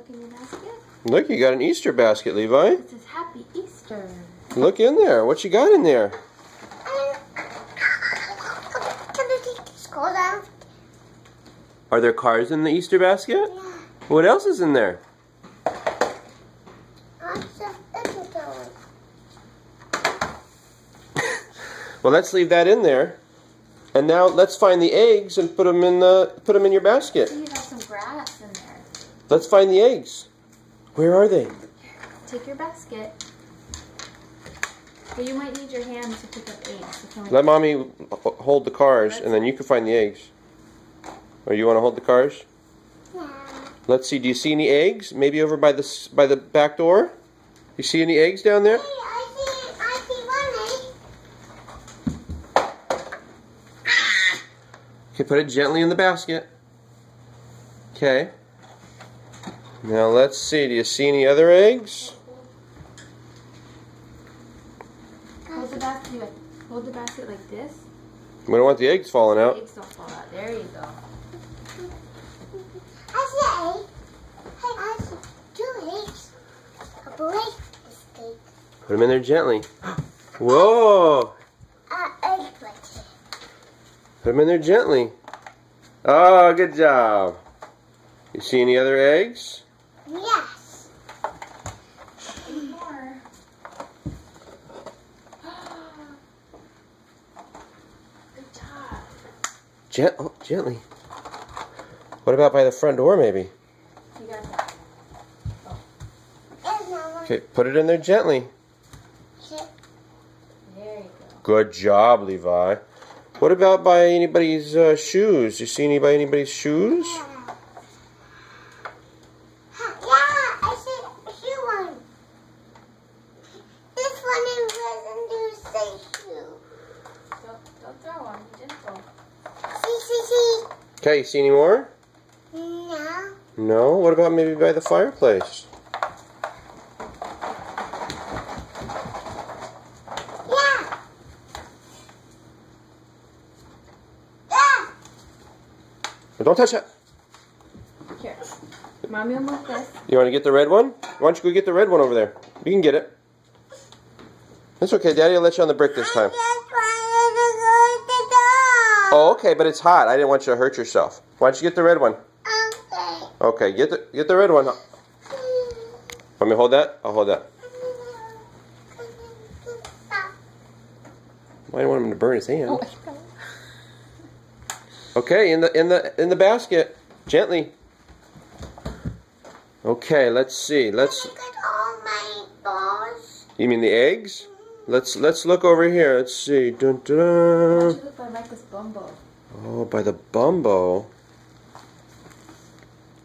in your basket? Look, you got an Easter basket, Levi. It says Happy Easter. Look in there. What you got in there? Are there cars in the Easter basket? Yeah. What else is in there? Well, let's leave that in there. And now let's find the eggs and put them in your basket. You have some grass in there. Let's find the eggs. Where are they? Take your basket. But you might need your hand to pick up eggs. Let Mommy hold the cars, and then you can find the eggs. Or you want to hold the cars? Yeah. Let's see. Do you see any eggs? Maybe over by the back door? You see any eggs down there? Hey, I see one egg. Okay, put it gently in the basket. Okay. Now let's see. Do you see any other eggs? Hold the basket like this. We don't want the eggs falling out. The eggs don't fall out. There you go. I see an egg. Hey, I see 2 eggs. A break mistake. Put them in there gently. Whoa! Egg plate. Put them in there gently. Oh, good job. You see any other eggs? Yes. More. Good job. Gently. What about by the front door, maybe? You got that. There's no one. Okay, put it in there gently. There you go. Good job, Levi. What about by anybody's shoes? You see anybody's shoes? Yeah, I see a shoe one. This one doesn't do say shoe. Don't throw them. Be gentle. See. Okay, you see any more? No. No? What about maybe by the fireplace? Yeah. Don't touch it. Here. Mommy will move this. You want to get the red one? Why don't you go get the red one over there? You can get it. That's okay. Daddy will let you on the brick this time. I just wanted to go to the door. Oh, okay, but it's hot. I didn't want you to hurt yourself. Why don't you get the red one? Okay. Okay, get the red one. Want me to hold that? I'll hold that. I don't want him to burn his hand. Oh, Okay, in the basket, gently. Okay, let's see. Let's. Look at all my balls. You mean the eggs? Let's look over here. Let's see. Dun, dun, Why dun. don't you look by Micah's bumbo? Oh, by the bumbo.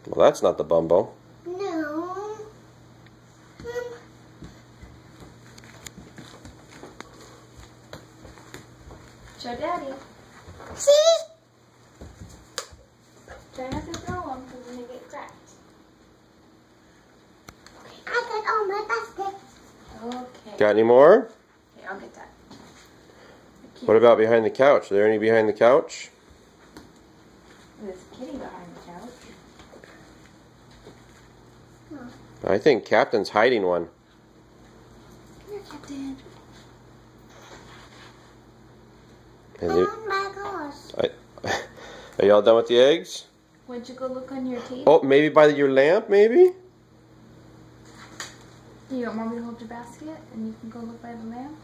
Well, that's not the bumbo. No. Show Daddy. See? Try not to throw them because then they get cracked. I got all my baskets. Okay. Got any more? Okay, I'll get that. What about behind the couch? Are there any behind the couch? There's a kitty behind the couch. I think Captain's hiding one. Come here, Captain. And Oh my gosh. are y'all done with the eggs? Why don't you go look on your table? Oh, maybe by your lamp, maybe? You want Mommy to hold your basket and you can go look by the lamp?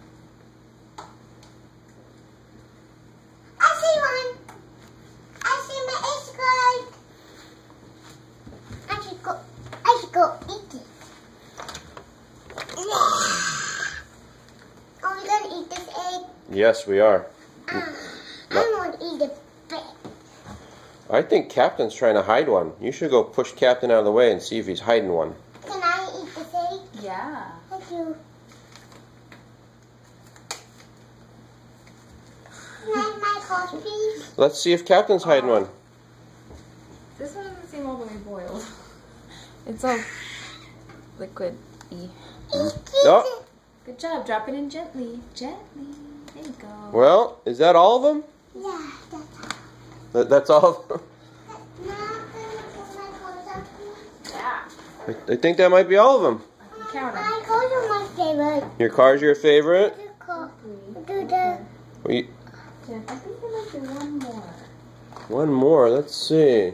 I see one. I see my egg card. I should go eat it. Are we gonna eat this egg? Yes, we are. I want to eat the big. I think Captain's trying to hide one. You should go push Captain out of the way and see if he's hiding one. Can I eat this egg? Yeah. Thank you. Can I have my coffee, please? Let's see if Captain's hiding one. This one doesn't seem all the way boiled. It's all liquid-y. Oh, Good job. Drop it in gently. Gently. There you go. well, is that all of them? Yeah, That's all of them? Now I'm gonna put my clothes on, please. Yeah. I think that might be all of them. Count them. My cars are my favorite. Your car's your favorite? Do the Well, you- Jeff, I think there might be one more. One more. Let's see.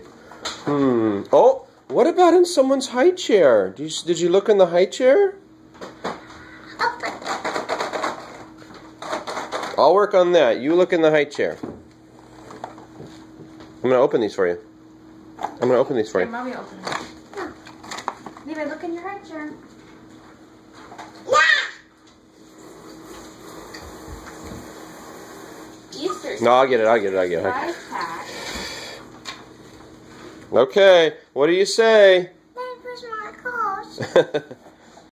Oh, what about in someone's high chair? Did you look in the high chair? I'll work on that. You look in the high chair. I'm going to open these for you. I'm going to open these for Here, you. Mommy open it. Levi, look in your high chair. Easter No, I'll get it. surprise pack. Okay. What do you say? That was my cars.